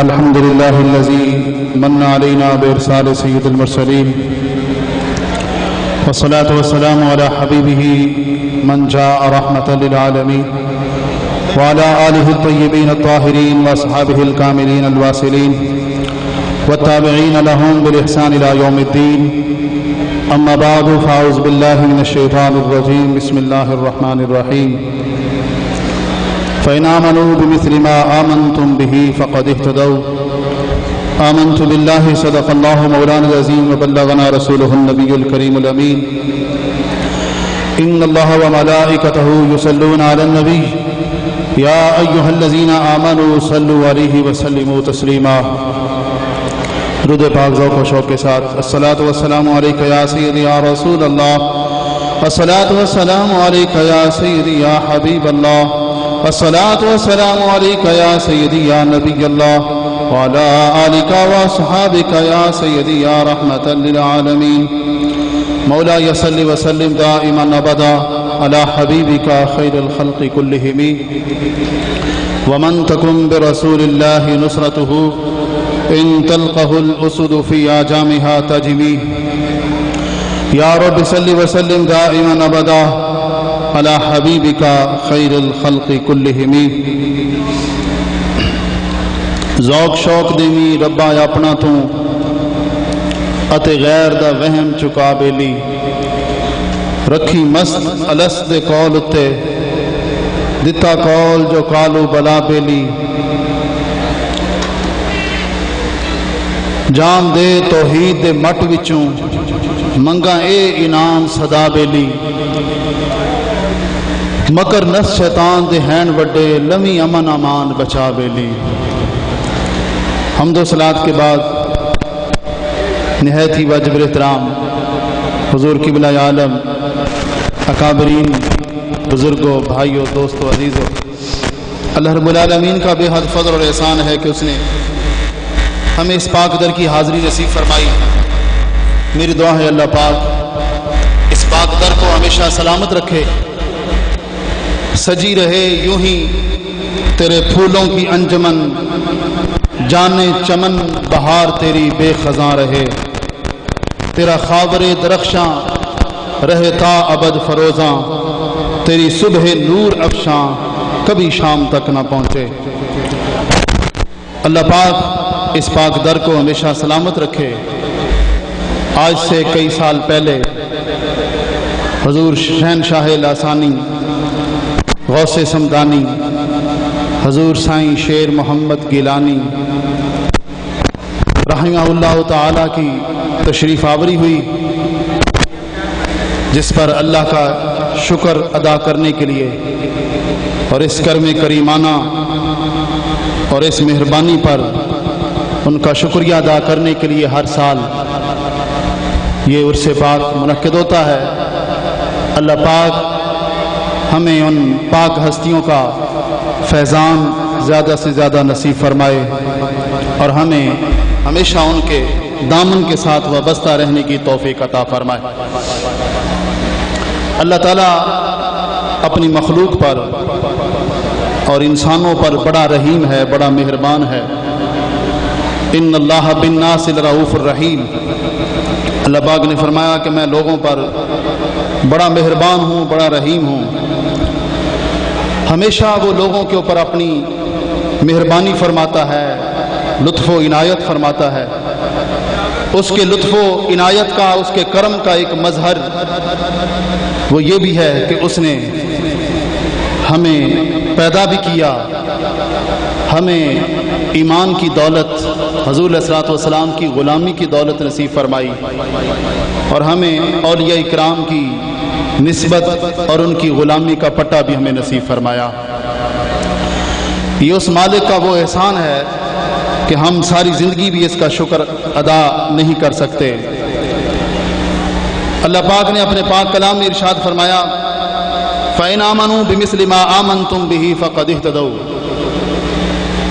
الحمد لله الذي من علينا بإرسال سيد المرسلين، والصلاة والسلام على حبيبه من جاء رحمة للعالمين، وعلى آله الطيبين الطاهرين وأصحابه الكاملين الواصلين والتابعين لهم بالإحسان إلى يوم الدين. أما بعد، فأعوذ بالله من الشيطان الرجيم. بسم الله الرحمن الرحيم. فإن آمنوا بمثل ما آمنتم به فقد اهتدوا. آمنت بالله صدق الله مولانا العظيم وبلغنا رسوله النبي الكريم الأمين. إن الله وملائكته يصلون على النبي يا أيها الذين آمنوا صلوا عليه وسلموا تسليما. درود پاک ذوق و شوق کے ساتھ الصلاۃ والسلام علیک یا سیدی یا رسول اللہ، الصلاۃ والسلام علیک یا سیدی یا حبیب اللہ، الصلاۃ والسلام علیک یا سیدی یا نبی اللہ، وعلی آلک واصحابک یا سیدی یا رحمۃ للعالمین. مولاي صل وسلم دائما ابدا على حبيبك خير الخلق كلهم، ومن تكن برسول الله نصرته إن تلقه الأسد في آجامها تجمي. يا رب صل وسلم دائما ابدا على حبيبك خير الخلق كلهم. ذوق شوق دیوی ربا اپنا تو اتے غیر دا وہم چکا بیلی، رکھی مست الس دے کول اتے دتا کول جو کالو بلا بیلی. جام دے توحید دے مٹ وچوں منگا اے انعام صدا بیلی. مکر نس شیطان دے ہین وڈے لمی امن امان بچا بیلی. حمد و صلات کے بعد نہایت ہی واجب احترام حضور قبلہ عالم، اکابرین، بزرگوں، بھائیوں، دوستوں، عزیزوں، اللہ رب العالمین کا بے حد فضل اور احسان ہے کہ اس نے ہمیں اس پاک در کی حاضری نصیب فرمائی. میری دعا ہے اللہ پاک اس پاک در کو ہمیشہ سلامت رکھے، سجی رہے یوں ہی تیرے پھولوں کی انجمن، جانے چمن بہار تیری بے خزاں رہے. تیرا خاور درخشاں رہے تا ابد فروزاں، تیری صبح نور افشاں کبھی شام تک نہ پہنچے. اللہ پاک اس پاک در کو ہمیشہ سلامت رکھے. آج سے کئی سال پہلے حضور شہنشاہ لاسانی، غوث سمدانی، حضور سائیں شیر محمد گیلانی رحمہ اللہ تعالی کی تشریف آوری ہوئی، جس پر اللہ کا شکر ادا کرنے کے لیے اور اس کرم کریمانہ اور اس مہربانی پر ان کا شکریہ ادا کرنے کے لیے ہر سال یہ عرس پاک منعقد ہوتا ہے. اللہ پاک ہمیں ان پاک ہستیوں کا فیضان زیادہ سے زیادہ نصیب فرمائے اور ہمیں ہمیشہ ان کے دامن کے ساتھ وابستہ رہنے کی توفیق عطا فرمائے. اللہ تعالیٰ اپنی مخلوق پر اور انسانوں پر بڑا رحیم ہے، بڑا مہربان ہے. ان اللہ بالناس لرؤوف الرحیم. اللہ پاک نے فرمایا کہ میں لوگوں پر بڑا مہربان ہوں، بڑا رحیم ہوں. ہمیشہ وہ لوگوں کے اوپر اپنی مہربانی فرماتا ہے، لطف و عنایت فرماتا ہے. اس کے لطف و عنایت کا، اس کے کرم کا ایک مظہر وہ یہ بھی ہے کہ اس نے ہمیں پیدا بھی کیا، ہمیں ایمان کی دولت، حضور علیہ الصلوۃ والسلام کی غلامی کی دولت نصیب فرمائی، اور ہمیں اولیاء اکرام کی نسبت اور ان کی غلامی کا پٹا بھی ہمیں نصیب فرمایا. یہ اس مالک کا وہ احسان ہے کہ ہم ساری زندگی بھی اس کا شکر ادا نہیں کر سکتے. اللہ پاک نے اپنے پاک کلام میں ارشاد فرمایا فَإِنْ آمَنُوا بِمِثْلِ مَا آمَنْتُمْ بِهِ فَقَدِ اهْتَدَوْا.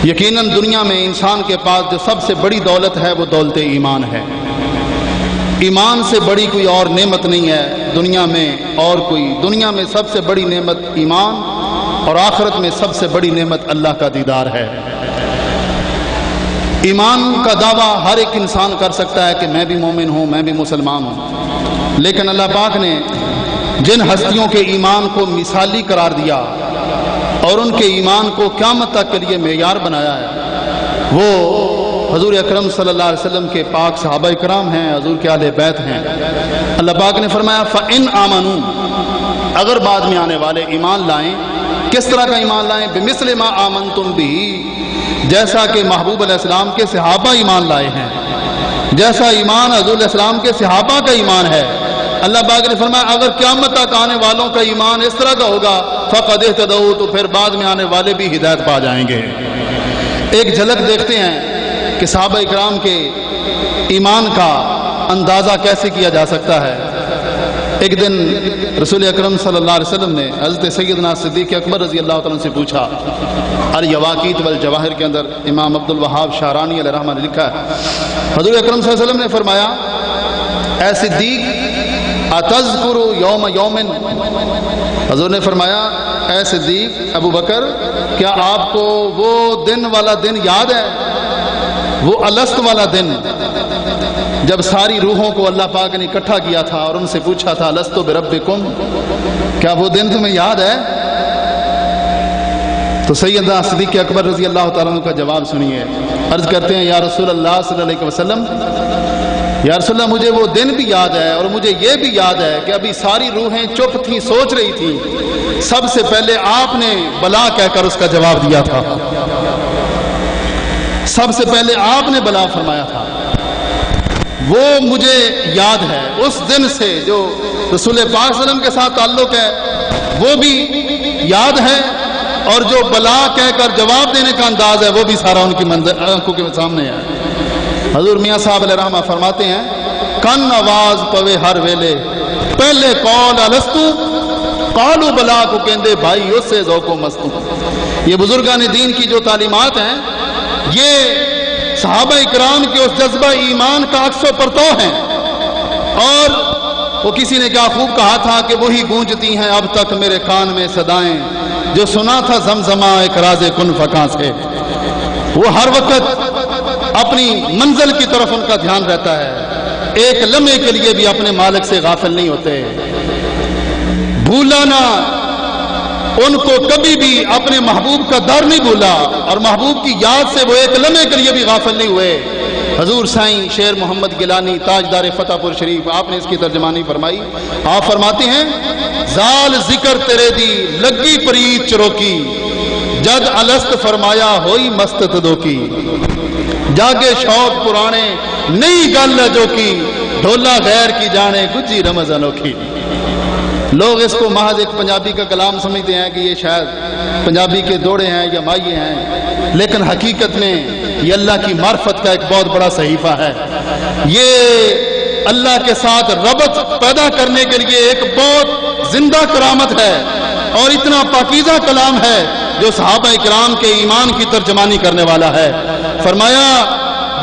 یقیناً دنیا میں انسان کے پاس جو سب سے بڑی دولت ہے وہ دولت ایمان ہے. ایمان سے بڑی کوئی اور نعمت نہیں ہے دنیا میں، اور کوئی دنیا میں سب سے بڑی نعمت ایمان، اور آخرت میں سب سے بڑی نعمت اللہ کا دیدار ہے. ایمان کا دعویٰ ہر ایک انسان کر سکتا ہے کہ میں بھی مومن ہوں، میں بھی مسلمان ہوں، لیکن اللہ پاک نے جن ہستیوں کے ایمان کو مثالی قرار دیا اور ان کے ایمان کو قیامت تک کے لیے معیار بنایا ہے، وہ حضور اکرم صلی اللہ علیہ وسلم کے پاک صحابہ کرام ہیں، حضور کے اہل بیت ہیں۔ اللہ پاک نے فرمایا فَإِنْ آمَنُوا، اگر بعد میں آنے والے ایمان لائیں، کس طرح کا ایمان لائیں؟ بِمِثْلِ مَا آمَنْتُمْ بِهِ، جیسا کہ محبوب علیہ السلام کے صحابہ ایمان لائے ہیں، جیسا ایمان حضور علیہ السلام کے صحابہ کا ایمان ہے۔ اللہ پاک نے فرمایا اگر قیامت تک آنے والوں کا ایمان اس طرح کا ہوگا فَقَدْ اهْتَدَوْا، تو پھر بعد میں آنے والے بھی ہدایت پا جائیں گے۔ ایک جھلک دیکھتے ہیں کہ صحابہ اکرام کے ایمان کا اندازہ کیسے کیا جا سکتا ہے۔ ایک دن رسول اکرم صلی اللہ علیہ وسلم نے حضرت سیدنا صدیق اکبر رضی اللہ تعالیٰ سے پوچھا، الیواقیت والجواہر کے اندر امام عبد الوہاب شعرانی علیہ رحمہ نے لکھا ہے، حضور اکرم صلی اللہ علیہ وسلم نے فرمایا اے صدیق اتذکر یوم یومن، حضور نے فرمایا اے صدیق ابو بکر کیا آپ کو وہ دن والا دن یاد ہے، وہ الست والا دن جب ساری روحوں کو اللہ پاک نے اکٹھا کیا تھا اور ان سے پوچھا تھا الست بربکم، کیا وہ دن تمہیں یاد ہے؟ تو سیدنا صدیق اکبر رضی اللہ تعالیٰ عنہ کا جواب سنیے، عرض کرتے ہیں یا رسول اللہ صلی اللہ علیہ وسلم، یا رسول اللہ مجھے وہ دن بھی یاد ہے اور مجھے یہ بھی یاد ہے کہ ابھی ساری روحیں چپ تھیں، سوچ رہی تھیں، سب سے پہلے آپ نے بلا کہہ کر اس کا جواب دیا تھا، سب سے پہلے آپ نے بلا فرمایا تھا، وہ مجھے یاد ہے۔ اس دن سے جو رسول پاک صلی اللہ علیہ وسلم کے ساتھ تعلق ہے وہ بھی یاد ہے، اور جو بلا کہہ کر جواب دینے کا انداز ہے وہ بھی سارا ان کی آنکھوں کے سامنے ہے۔ حضور میاں صاحب علیہ رحمہ فرماتے ہیں کن آواز پوے ہر ویلے، پہلے قول الستو قالو بلا کو کہندے بھائی اس سے ذوق و مستو۔ یہ بزرگان دین کی جو تعلیمات ہیں یہ صحابہ اکرام کے اس جذبہ ایمان کا عکس و پرتو ہیں، اور وہ کسی نے کیا خوب کہا تھا کہ وہی گونجتی ہیں اب تک میرے کان میں صدائیں، جو سنا تھا زمزمہ ایک راز کن فکاں سے۔ وہ ہر وقت اپنی منزل کی طرف ان کا دھیان رہتا ہے، ایک لمحے کے لیے بھی اپنے مالک سے غافل نہیں ہوتے، بھولا نہ ان کو کبھی بھی اپنے محبوب کا در نہیں بھولا، اور محبوب کی یاد سے وہ ایک لمحے کے لیے بھی غافل نہیں ہوئے۔ حضور سائیں شیر محمد گیلانی تاجدار فتح پور شریف، آپ نے اس کی ترجمانی فرمائی، آپ فرماتے ہیں زال ذکر تیرے دی لگی پرید چروکی، جد الست فرمایا ہوئی مست تدو کی، جاگے شوق پرانے نئی گل جو کی، ڈھولا غیر کی جانے گجی رمض انوکھی۔ لوگ اس کو محض ایک پنجابی کا کلام سمجھتے ہیں کہ یہ شاید پنجابی کے دوڑے ہیں یا مائیے ہیں، لیکن حقیقت میں یہ اللہ کی معرفت کا ایک بہت بڑا صحیفہ ہے، یہ اللہ کے ساتھ ربط پیدا کرنے کے لیے ایک بہت زندہ کرامت ہے، اور اتنا پاکیزہ کلام ہے جو صحابہ اکرام کے ایمان کی ترجمانی کرنے والا ہے۔ فرمایا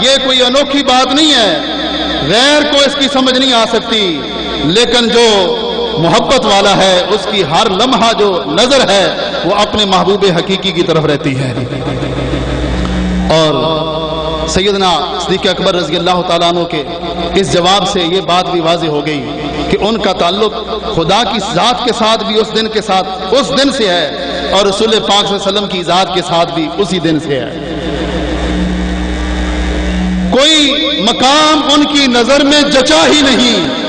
یہ کوئی انوکھی بات نہیں ہے، غیر کو اس کی سمجھ نہیں آ سکتی، لیکن جو محبت والا ہے اس کی ہر لمحہ جو نظر ہے وہ اپنے محبوب حقیقی کی طرف رہتی ہے۔ اور سیدنا صدیق اکبر رضی اللہ تعالیٰ عنہ کے اس جواب سے یہ بات بھی واضح ہو گئی کہ ان کا تعلق خدا کی ذات کے ساتھ بھی اس دن کے ساتھ اس دن سے ہے، اور رسول پاک صلی اللہ علیہ وسلم کی ذات کے ساتھ بھی اسی دن سے ہے۔ کوئی مقام ان کی نظر میں جچا ہی نہیں،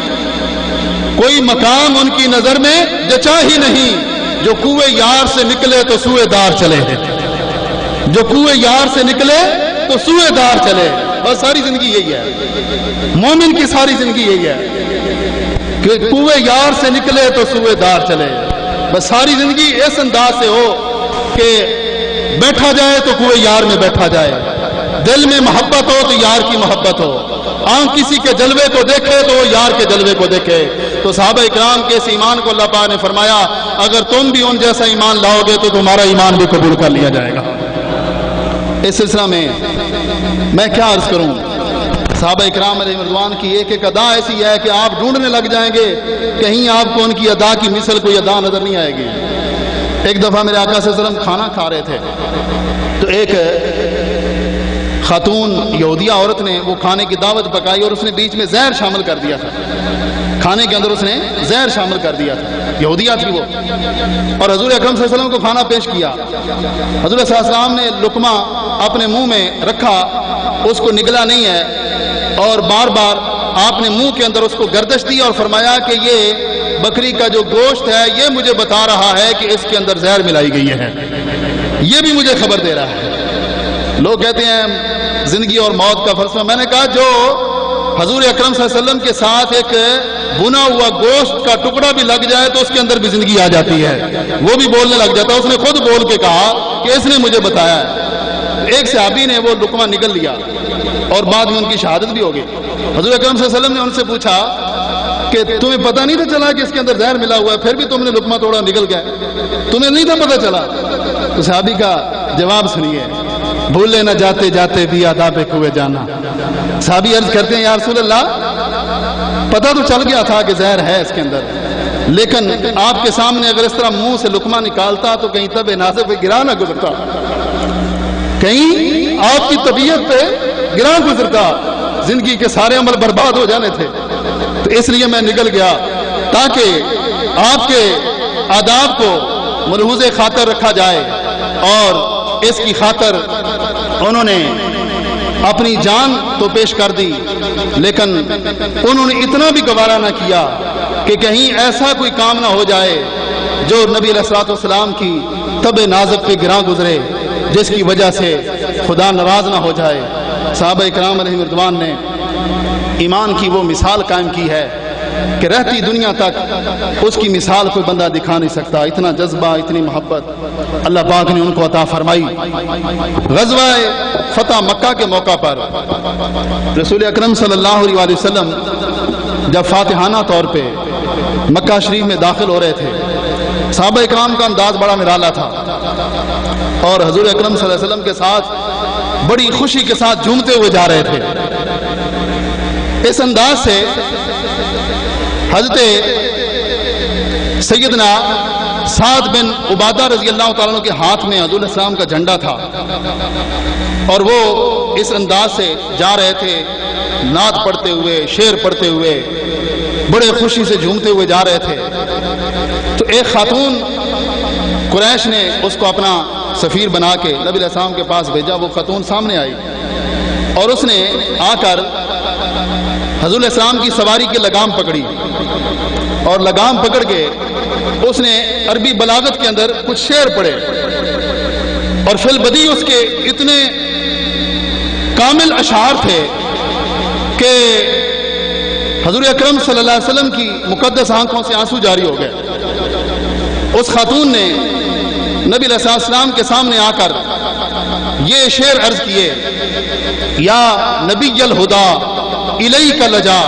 کوئی مقام ان کی نظر میں جچا ہی نہیں، جو کوئے یار سے نکلے تو سوئے دار چلے، جو کوئے یار سے نکلے تو سوئے دار چلے۔ بس ساری زندگی یہی ہے، مومن کی ساری زندگی یہی ہے کہ کوئے یار سے نکلے تو سوئے دار چلے۔ بس ساری زندگی اس انداز سے ہو کہ بیٹھا جائے تو کوئے یار میں بیٹھا جائے، دل میں محبت ہو تو یار کی محبت ہو، آنکھ کسی کے جلوے کو دیکھے تو وہ یار کے جلوے کو دیکھے۔ تو صحابہ اکرام کے اس ایمان کو اللہ پاک نے فرمایا اگر تم بھی ان جیسا ایمان لاؤ گے تو تمہارا ایمان بھی قبول کر لیا جائے گا۔ اس سلسلہ میں میں کیا عرض کروں، صحابہ اکرام علیہ رضوان کی ایک ایک ادا ایسی ہے کہ آپ ڈھونڈنے لگ جائیں گے، کہیں آپ کو ان کی ادا کی مثل کوئی ادا نظر نہیں آئے گی۔ ایک دفعہ میرے آقا صلی اللہ علیہ وسلم کھانا کھا رہے تھے تو ایک خاتون یہودیہ عورت نے وہ کھانے کی دعوت پکائی اور اس نے بیچ میں زہر شامل کر دیا تھا، کھانے کے اندر اس نے زہر شامل کر دیا تھا، یہودیہ تھی وہ، اور حضور اکرم صلی اللہ علیہ وسلم کو کھانا پیش کیا۔ حضور صلی اللہ علیہ وسلم نے لقمہ اپنے منہ میں رکھا، اس کو نگلا نہیں ہے، اور بار بار آپ نے منہ کے اندر اس کو گردش دی اور فرمایا کہ یہ بکری کا جو گوشت ہے یہ مجھے بتا رہا ہے کہ اس کے اندر زہر ملائی گئی ہے، یہ بھی مجھے خبر دے رہا ہے۔ لوگ کہتے ہیں زندگی اور موت کا فلسفہ، میں نے کہا جو حضور اکرم صلی اللہ علیہ وسلم کے ساتھ ایک بنا ہوا گوشت کا ٹکڑا بھی لگ جائے تو اس کے اندر بھی زندگی آ جاتی ہے، وہ بھی بولنے لگ جاتا ہے۔ اس نے خود بول کے کہا کہ اس نے مجھے بتایا ہے۔ ایک صحابی نے وہ لقمہ نگل لیا اور بعد میں ان کی شہادت بھی ہو گئی۔ حضور اکرم صلی اللہ علیہ وسلم نے ان سے پوچھا کہ تمہیں پتہ نہیں تھا چلا کہ اس کے اندر زہر ملا ہوا ہے، پھر بھی تم نے لقمہ توڑا نگل گیا، تمہیں نہیں تھا پتہ چلا؟ تو صحابی کا جواب سنیے، بھولے نہ جاتے جاتے بھی آداب کوئے جانا۔ صحابی عرض کرتے ہیں یا رسول اللہ پتہ تو چل گیا تھا کہ زہر ہے اس کے اندر، لیکن آپ کے سامنے اگر اس طرح منہ سے لقمہ نکالتا تو کہیں طب ناصر پہ گرا نہ گزرتا، کہیں آپ کی طبیعت پہ گرا گزرتا، زندگی کے سارے عمل برباد ہو جانے تھے۔ تو اس لیے میں نکل گیا تاکہ آپ کے آداب کو ملحوظ خاطر رکھا جائے، اور اس کی خاطر انہوں نے اپنی جان تو پیش کر دی، لیکن انہوں نے اتنا بھی گوارا نہ کیا کہ کہیں ایسا کوئی کام نہ ہو جائے جو نبی علیہ الصلوۃ والسلام کی طب نازک پہ گراں گزرے، جس کی وجہ سے خدا ناراض نہ ہو جائے۔ صحابہ اکرام علیہم رضوان نے ایمان کی وہ مثال قائم کی ہے کہ رہتی دنیا تک اس کی مثال کوئی بندہ دکھا نہیں سکتا، اتنا جذبہ، اتنی محبت اللہ پاک نے ان کو عطا فرمائی۔ غزوہ فتح مکہ کے موقع پر رسول اکرم صلی اللہ علیہ وسلم جب فاتحانہ طور پہ مکہ شریف میں داخل ہو رہے تھے، صحابہ اکرام کا انداز بڑا نرالا تھا، اور حضور اکرم صلی اللہ علیہ وسلم کے ساتھ بڑی خوشی کے ساتھ جھومتے ہوئے جا رہے تھے۔ اس انداز سے حضرت سیدنا سعد بن عبادہ رضی اللہ تعالیٰ عنہ کے ہاتھ میں حضور علیہ السلام کا جھنڈا تھا، اور وہ اس انداز سے جا رہے تھے، نعت پڑھتے ہوئے، شعر پڑھتے ہوئے، بڑے خوشی سے جھومتے ہوئے جا رہے تھے۔ تو ایک خاتون قریش نے اس کو اپنا سفیر بنا کے نبی علیہ السلام کے پاس بھیجا۔ وہ خاتون سامنے آئی اور اس نے آ کر حضور علیہ السلام کی سواری کی لگام پکڑی، اور لگام پکڑ کے اس نے عربی بلاغت کے اندر کچھ شعر پڑھے، اور فی البدیہہ اس کے اتنے کامل اشعار تھے کہ حضور اکرم صلی اللہ علیہ وسلم کی مقدس آنکھوں سے آنسو جاری ہو گئے۔ اس خاتون نے نبی علیہ السلام کے سامنے آ کر یہ شعر عرض کیے، یا نبی الہدا الیک لجا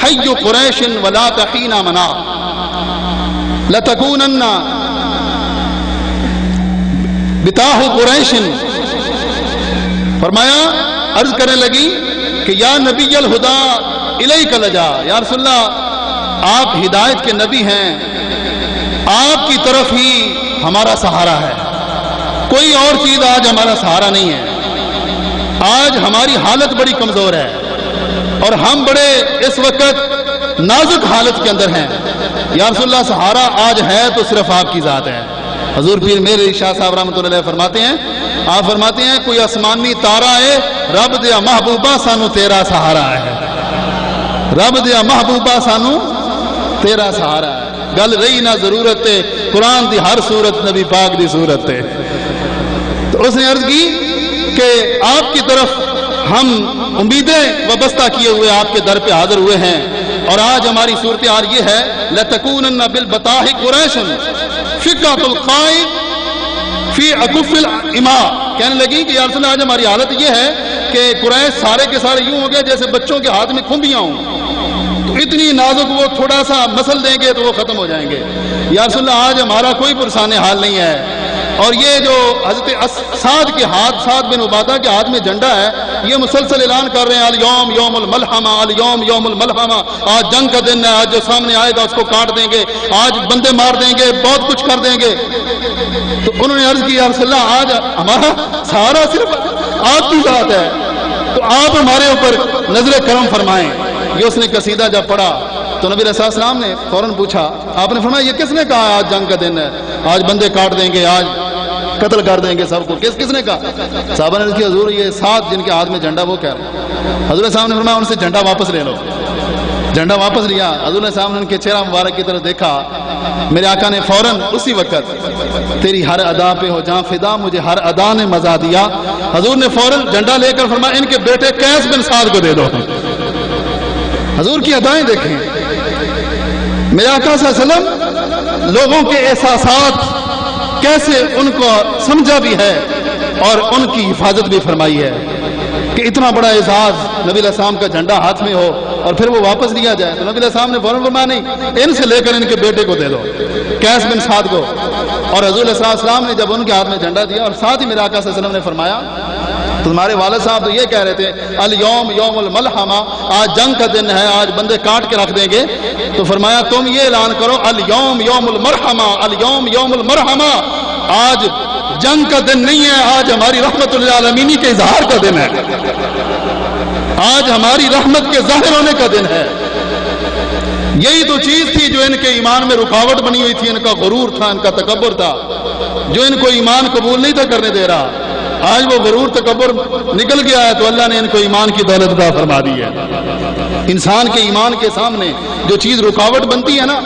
حی قریش ولا تحین منا لتکونن بتاہ قریش۔ فرمایا، عرض کرنے لگی کہ یا نبی الہدا الیک لجا، یا رسول اللہ آپ ہدایت کے نبی ہیں، آپ کی طرف ہی ہمارا سہارا ہے، کوئی اور چیز آج ہمارا سہارا نہیں ہے۔ آج ہماری حالت بڑی کمزور ہے اور ہم بڑے اس وقت نازک حالت کے اندر ہیں، یا رسول اللہ سہارا آج ہے تو صرف آپ کی ذات ہے۔ حضور پیر میرے شاہ صاحب رحمۃ اللہ علیہ فرماتے ہیں، آپ فرماتے ہیں کوئی آسمانی تارا ہے، رب دیا محبوبہ سانو تیرا سہارا ہے، رب دیا محبوبہ سانو تیرا سہارا ہے۔ گل رہی نہ ضرورت ہے، قرآن دی ہر صورت نبی پاک دی صورت ہے۔ تو اس نے عرض کی کہ آپ کی طرف ہم امیدیں وابستہ کیے ہوئے آپ کے در پہ حاضر ہوئے ہیں، اور آج ہماری صورتحال یہ ہے، لَتَكُونَنَّ بِالْبَطَاحِ قُرَيْشٌ فِقَّةُ الْقَائِدِ فِي أَكُفِّ الْإِمَاءِ۔ کہنے لگی کہ یا رسول اللہ آج ہماری حالت یہ ہے کہ قریش سارے کے سارے یوں ہو گئے جیسے بچوں کے ہاتھ میں کھمبیاں ہوں، تو اتنی نازک وہ تھوڑا سا مسل دیں گے تو وہ ختم ہو جائیں گے۔ یا رسول اللہ آج ہمارا کوئی پرسان حال نہیں ہے۔ اور یہ جو حضرت سعد کے ہاتھ، سعد بن عبادہ کے ہاتھ میں جھنڈا ہے، یہ مسلسل اعلان کر رہے ہیں الیوم یوم الملحمہ، الیوم یوم الملحمہ، آج جنگ کا دن ہے، آج جو سامنے آئے گا اس کو کاٹ دیں گے، آج بندے مار دیں گے، بہت کچھ کر دیں گے۔ تو انہوں نے عرض کی یا رسول اللہ آج ہمارا سہارا صرف آپ کی ذات ہے تو آپ ہمارے اوپر نظر کرم فرمائیں۔ یہ اس نے قصیدہ جب پڑھا تو نبی علیہ السلام نے فوراً پوچھا، آپ نے فرمایا یہ کس نے کہا آج جنگ کا دن ہے، آج بندے کاٹ دیں گے، آج قتل کر دیں گے سب کو، کس نے کہا؟ صحابہ نے کہا حضور یہ 7 جن کے ہاتھ میں جھنڈا وہ کہہ رہے ہیں۔ حضور صاحب نے فرمایا ان سے جھنڈا واپس لے لو۔ جھنڈا واپس لیا، حضور صاحب نے ان کے چہرہ مبارک کی طرف دیکھا، میرے آقا نے فوراً اسی وقت تیری ہر ادا پہ ہو جہاں فدا، مجھے ہر ادا نے مزہ دیا، حضور نے فوراً جھنڈا لے کر فرمایا ان کے بیٹے قیس بن سعد کو دے دو۔ حضور کی ادائیں دیکھیں، میرے آقا صلی اللہ علیہ وسلم لوگوں کے احساسات کیسے ان کو سمجھا بھی ہے اور ان کی حفاظت بھی فرمائی ہے کہ اتنا بڑا اعزاز نبی علیہ السلام کا جھنڈا ہاتھ میں ہو اور پھر وہ واپس دیا جائے تو نبی علیہ السلام نے فوراً فرمایا نہیں، ان سے لے کر ان کے بیٹے کو دے دو، قیس بن سعد کو۔ اور حضور علیہ السلام نے جب ان کے ہاتھ میں جھنڈا دیا اور ساتھ ہی میرے آقا صلی اللہ علیہ وسلم نے فرمایا تمہارے والد صاحب تو یہ کہہ رہے تھے الیوم یوم الملحمہ، آج جنگ کا دن ہے، آج بندے کاٹ کے رکھ دیں گے، تو فرمایا تم یہ اعلان کرو الیوم یوم المرحمہ، الیوم یوم المرحمہ، آج جنگ کا دن نہیں ہے، آج ہماری رحمت للعالمین کے اظہار کا دن ہے، آج ہماری رحمت کے ظاہر ہونے کا دن ہے۔ یہی تو چیز تھی جو ان کے ایمان میں رکاوٹ بنی ہوئی تھی، ان کا غرور تھا، ان کا تکبر تھا، جو ان کو ایمان قبول نہیں تھا کرنے دے رہا۔ آج وہ غرور تکبر نکل گیا ہے تو اللہ نے ان کو ایمان کی دولت عطا فرما دی ہے۔ انسان کے ایمان کے سامنے جو چیز رکاوٹ بنتی ہے نا،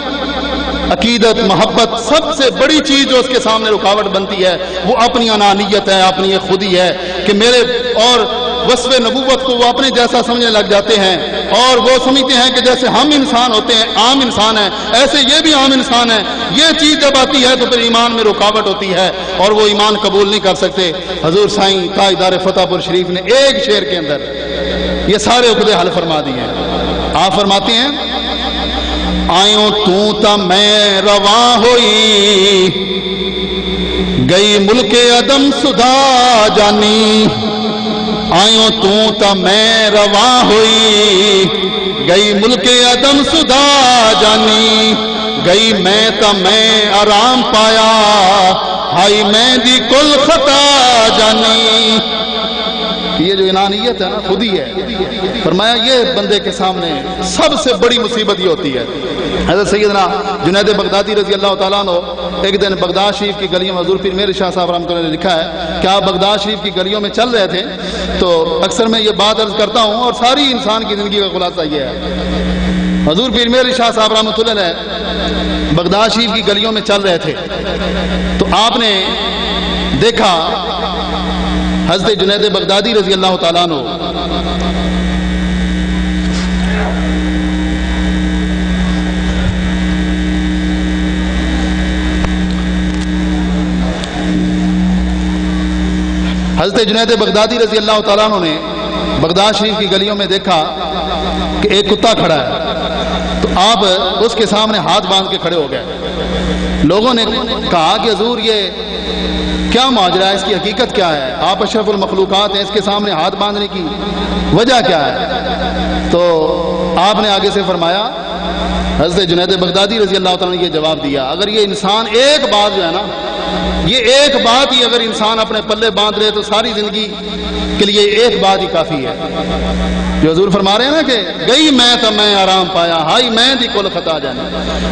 عقیدت، محبت، سب سے بڑی چیز جو اس کے سامنے رکاوٹ بنتی ہے وہ اپنی انانیت ہے، اپنی خودی ہے کہ میرے، اور وصف نبوت کو وہ اپنے جیسا سمجھنے لگ جاتے ہیں اور وہ سمجھتے ہیں کہ جیسے ہم انسان ہوتے ہیں، عام انسان ہیں، ایسے یہ بھی عام انسان ہیں۔ یہ چیز جب آتی ہے تو پھر ایمان میں رکاوٹ ہوتی ہے اور وہ ایمان قبول نہیں کر سکتے۔ حضور سائیں تاجدار فتح پور شریف نے ایک شعر کے اندر یہ سارے عقدے حل فرما دیے ہیں۔ آپ فرماتے ہیں آئیوں تو تا میں رواں ہوئی، گئی ملک عدم سدھا جانی، آئیوں تو تا میں رواں ہوئی، گئی ملک عدم سدھا جانی، گئی میں تا میں آرام پایا، ہائی میں دی کل خطا جانی۔ یہ جو انانیت ہے نا، خودی ہے، فرمایا یہ بندے کے سامنے سب سے بڑی مصیبت یہ ہوتی ہے۔ حضرت سیدنا جنید بغدادی رضی اللہ تعالیٰ عنہ ایک دن بغداد شریف کی گلیوں میں، حضور پیر مہر شاہ صاحب رحمۃ اللہ نے لکھا ہے کہ آپ بغداد شریف کی گلیوں میں چل رہے تھے تو اکثر میں یہ بات عرض کرتا ہوں اور ساری انسان کی زندگی کا خلاصہ یہ ہے، حضور پیر مہر شاہ صاحب رحمۃ اللہ نے بغداد شریف کی گلیوں میں چل رہے تھے تو آپ نے دیکھا حضرت جنید بغدادی رضی اللہ تعالیٰ عنہ حضرت جنید بغدادی رضی اللہ تعالیٰ عنہ نے بغداد شریف کی گلیوں میں دیکھا کہ ایک کتا کھڑا ہے تو آپ اس کے سامنے ہاتھ باندھ کے کھڑے ہو گئے۔ لوگوں نے کہا کہ حضور یہ کیا ماجرا ہے، اس کی حقیقت کیا ہے، آپ اشرف المخلوقات ہیں، اس کے سامنے ہاتھ باندھنے کی وجہ کیا ہے؟ تو آپ نے آگے سے فرمایا، حضرت جنید بغدادی رضی اللہ تعالیٰ نے یہ جواب دیا، اگر یہ انسان ایک بات جو ہے نا، یہ ایک بات ہی اگر انسان اپنے پلے باندھ لے تو ساری زندگی کے لیے ایک بات ہی کافی ہے۔ جو حضور فرما رہے ہیں نا کہ گئی میں تا میں آرام پایا، ہائی میں دی کل خطا جانے۔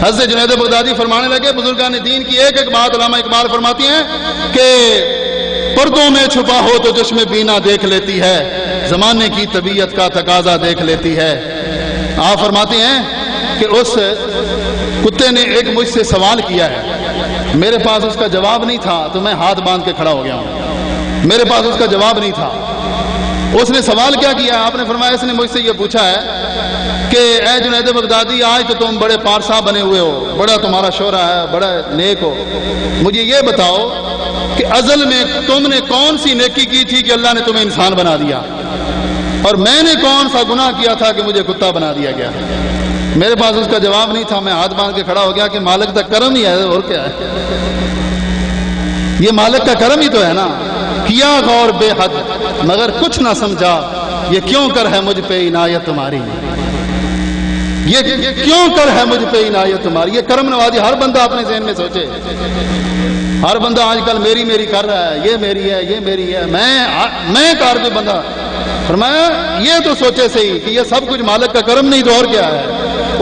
حضرت جنید بغدادی فرمانے لگے بزرگان دین کی ایک ایک بات علامہ اقبال فرماتی ہیں کہ پردوں میں چھپا ہو تو چشم بینا دیکھ لیتی ہے، زمانے کی طبیعت کا تقاضا دیکھ لیتی ہے۔ آپ فرماتے ہیں کہ اس کتے نے ایک مجھ سے سوال کیا ہے، میرے پاس اس کا جواب نہیں تھا تو میں ہاتھ باندھ کے کھڑا ہو گیا ہوں، میرے پاس اس کا جواب نہیں تھا۔ اس نے سوال کیا کیا؟ آپ نے فرمایا اس نے مجھ سے یہ پوچھا ہے کہ اے جنید بغدادی، آج تو تم بڑے پارسا بنے ہوئے ہو، بڑا تمہارا شہرہ ہے، بڑا نیک ہو، مجھے یہ بتاؤ کہ ازل میں تم نے کون سی نیکی کی تھی کہ اللہ نے تمہیں انسان بنا دیا، اور میں نے کون سا گناہ کیا تھا کہ مجھے کتا بنا دیا گیا؟ میرے پاس اس کا جواب نہیں تھا، میں ہاتھ باندھ کے کھڑا ہو گیا کہ مالک کا کرم ہی ہے، اور کیا ہے؟ یہ مالک کا کرم ہی تو ہے نا۔ کیا غور بے حد مگر کچھ نہ سمجھا، یہ کیوں کر ہے مجھ پہ عنایت تمہاری۔ یہ کیوں کر ہے مجھ پہ عنایت تمہاری؟ یہ کرم نوازی ہر بندہ اپنے ذہن میں سوچے. ہر بندہ آج کل میری میری کر رہا ہے، یہ میری ہے، یہ میری ہے، میں کار کوئی بندہ. فرمایا یہ تو سوچے صحیح کہ یہ سب کچھ مالک کا کرم نہیں تو اور کیا ہے.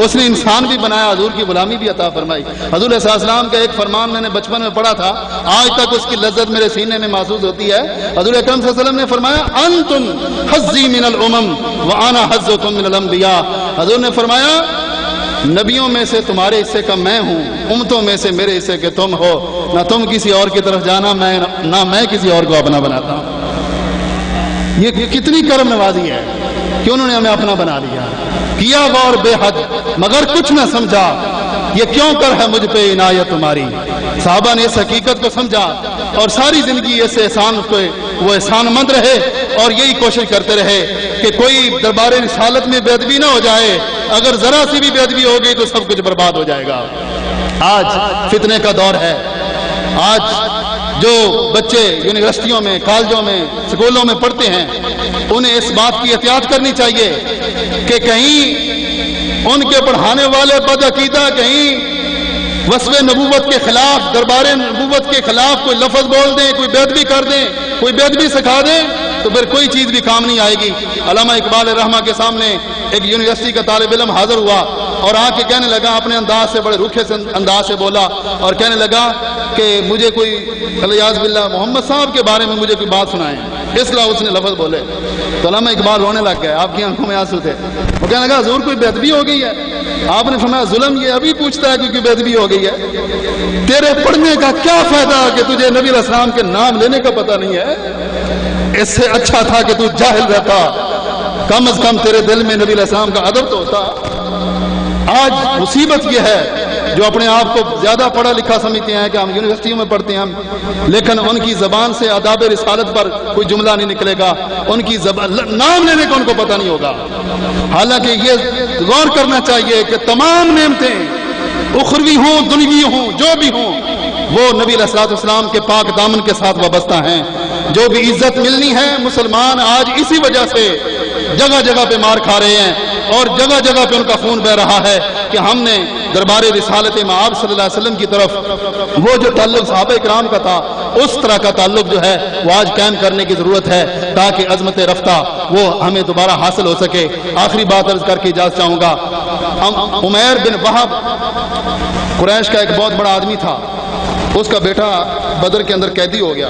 اس نے انسان بھی بنایا، حضور کی غلامی بھی عطا فرمائی. حضور صلی اللہ علیہ وسلم کا ایک فرمان میں نے بچپن میں پڑھا تھا، آج تک اس کی لذت میرے سینے میں محسوس ہوتی ہے. حضور اکرم صلی اللہ علیہ وسلم نے فرمایا انتم حظی من الامم وانا حظکم من الانبیاء. حضور نے فرمایا نبیوں میں سے تمہارے حصے کا میں ہوں، امتوں میں سے میرے حصے کے تم ہو. نہ تم کسی اور کی طرف جانا، نہ میں کسی اور کو اپنا بناتا ہوں. یہ کتنی کرم نوازی ہے کہ انہوں نے ہمیں اپنا بنا لیا. کیا غور بے حد مگر کچھ نہ سمجھا، یہ کیوں کر ہے مجھ پہ عنایت تمہاری. صحابہ نے اس حقیقت کو سمجھا اور ساری زندگی اس احسان کو وہ احسان مند رہے اور یہی کوشش کرتے رہے کہ کوئی دربار رسالت میں بے ادبی نہ ہو جائے. اگر ذرا سی بھی بے ادبی ہو گئی تو سب کچھ برباد ہو جائے گا. آج فتنے کا دور ہے. آج جو بچے یونیورسٹیوں میں، کالجوں میں، سکولوں میں پڑھتے ہیں انہیں اس بات کی احتیاط کرنی چاہیے کہ کہیں ان کے پڑھانے والے بدعقیدہ کہیں وصف نبوت کے خلاف، دربار نبوت کے خلاف کوئی لفظ بول دیں، کوئی بے ادبی کر دیں، کوئی بے ادبی سکھا دیں تو پھر کوئی چیز بھی کام نہیں آئے گی. علامہ اقبال رحمہ کے سامنے ایک یونیورسٹی کا طالب علم حاضر ہوا اور آ کے کہنے لگا، اپنے انداز سے بڑے روکھے سے انداز سے بولا اور کہنے لگا کہ مجھے کوئی الیاذ باللہ محمد صاحب کے بارے میں مجھے کوئی بات سنائیں. اس لیے اس نے لفظ بولے تو علامہ اقبال رونے لگ گئے. آپ کی آنکھوں میں آنسو تھے. وہ کہنے لگا حضور کوئی بے ادبی ہو گئی ہے؟ آپ نے فرمایا ظلم یہ ابھی پوچھتا ہے کیونکہ بے ادبی ہو گئی ہے. تیرے پڑھنے کا کیا فائدہ کہ تجھے نبی علیہ السلام کے نام لینے کا پتہ نہیں ہے؟ اس سے اچھا تھا کہ تو جاہل رہتا، کم از کم تیرے دل میں نبی علیہ السلام کا ادب تو ہوتا. آج مصیبت یہ ہے جو اپنے آپ کو زیادہ پڑھا لکھا سمجھتے ہیں کہ ہم یونیورسٹیوں میں پڑھتے ہیں لیکن ان کی زبان سے آداب رسالت پر کوئی جملہ نہیں نکلے گا، ان کی نام لینے کا ان کو پتہ نہیں ہوگا. حالانکہ یہ غور کرنا چاہیے کہ تمام نعمتیں اخروی ہوں دنیوی ہوں جو بھی ہوں وہ نبی علیہ الصلوۃ والسلام کے پاک دامن کے ساتھ وابستہ ہیں. جو بھی عزت ملنی ہے مسلمان آج اسی وجہ سے جگہ جگہ پہ مار کھا رہے ہیں اور جگہ جگہ پہ ان کا خون بہ رہا ہے کہ ہم نے دربار رسالت مآب صلی اللہ علیہ وسلم کی طرف وہ جو تعلق صحابہ کرام کا تھا اس طرح کا تعلق جو ہے وہ آج قائم کرنے کی ضرورت ہے تاکہ عظمت رفتہ وہ ہمیں دوبارہ حاصل ہو سکے. آخری بات عرض کر کے اجازت چاہوں گا. عمیر بن وہب قریش کا ایک بہت بڑا آدمی تھا. اس کا بیٹا بدر کے اندر قیدی ہو گیا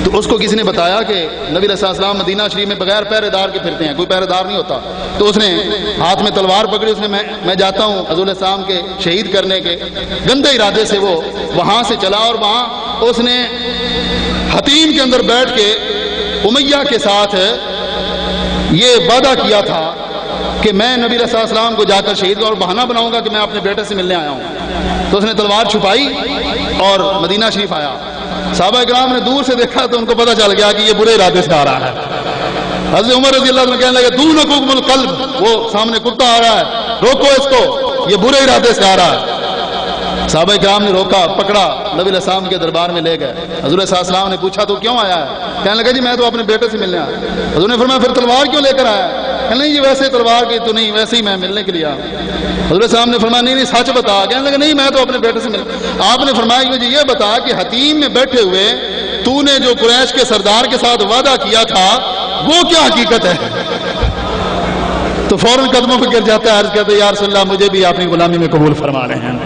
تو اس کو کسی نے بتایا کہ نبی علیہ السلام مدینہ شریف میں بغیر پہرے دار کے پھرتے ہیں، کوئی پہرے دار نہیں ہوتا. تو اس نے ہاتھ میں تلوار پکڑی. اس نے میں جاتا ہوں حضور علیہ السلام کے شہید کرنے کے گندے ارادے سے وہ وہاں سے چلا اور وہاں اس نے حتیم کے اندر بیٹھ کے امیہ کے ساتھ یہ وعدہ کیا تھا کہ میں نبی علیہ السلام کو جا کر شہید اور بہانہ بناؤں گا کہ میں اپنے بیٹے سے ملنے آیا ہوں. تو اس نے تلوار چھپائی اور مدینہ شریف آیا. صحابہ کرام نے دور سے دیکھا تو ان کو پتہ چل گیا کہ یہ برے ارادے سے آ رہا ہے. حضرت عمر رضی اللہ عنہ کہنے لگے دونکم القلب، وہ سامنے کتا آ رہا ہے، روکو اس کو، یہ برے ارادے سے آ رہا ہے. صحابہ کرام نے روکا، پکڑا، نبی علیہ السلام کے دربار میں لے گئے. حضور صلی اللہ علیہ وسلم نے پوچھا تو کیوں آیا ہے؟ کہنے لگا جی میں تو اپنے بیٹے سے ملنے آیا. حضور نے فرمایا پھر تلوار کیوں لے کر آیا؟ کہنے لگا جی ویسے تلوار کی تو نہیں، ویسے ہی میں ملنے کے لیے آیا. حضور صاحب نے فرمایا نہیں سچ بتا. کہنے لگا نہیں میں تو اپنے بیٹے سے مل. آپ نے فرمایا مجھے یہ بتا کہ حتیم میں بیٹھے ہوئے تو نے جو قریش کے سردار کے ساتھ وعدہ کیا تھا وہ کیا حقیقت ہے؟ تو فوراً قدموں پہ گر جاتا ہے، عرض کہتے ہیں یا رسول اللہ مجھے بھی اپنی غلامی میں قبول فرما رہے ہیں.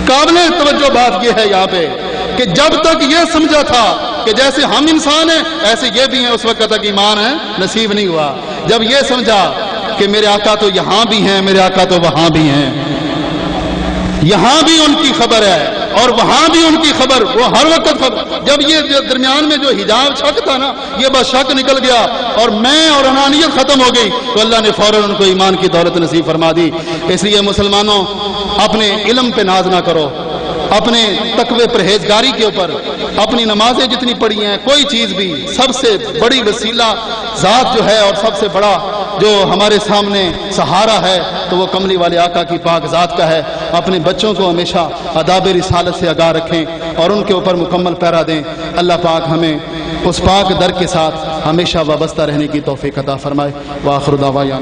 قابل توجہ بات یہ ہے یہاں پہ کہ جب تک یہ سمجھا تھا کہ جیسے ہم انسان ہیں ایسے یہ بھی ہیں، اس وقت تک ایمان ہے نصیب نہیں ہوا. جب یہ سمجھا کہ میرے آقا تو یہاں بھی ہیں، میرے آقا تو وہاں بھی ہیں، یہاں بھی ان کی خبر ہے اور وہاں بھی ان کی خبر، وہ ہر وقت خبر. جب یہ درمیان میں جو حجاب شک تھا نا یہ بس شک نکل گیا اور میں اور انانیت ختم ہو گئی تو اللہ نے فوراً ان کو ایمان کی دولت نصیب فرما دی. اس لیے مسلمانوں اپنے علم پہ ناز نہ کرو، اپنے تقوی پرہیزگاری کے اوپر، اپنی نمازیں جتنی پڑھی ہیں کوئی چیز بھی، سب سے بڑی وسیلہ ذات جو ہے اور سب سے بڑا جو ہمارے سامنے سہارا ہے تو وہ کملی والے آقا کی پاک ذات کا ہے. اپنے بچوں کو ہمیشہ آداب رسالت سے آگاہ رکھیں اور ان کے اوپر مکمل پیرا دیں. اللہ پاک ہمیں اس پاک در کے ساتھ ہمیشہ وابستہ رہنے کی توفیق عطا فرمائے. وآخر دعوانا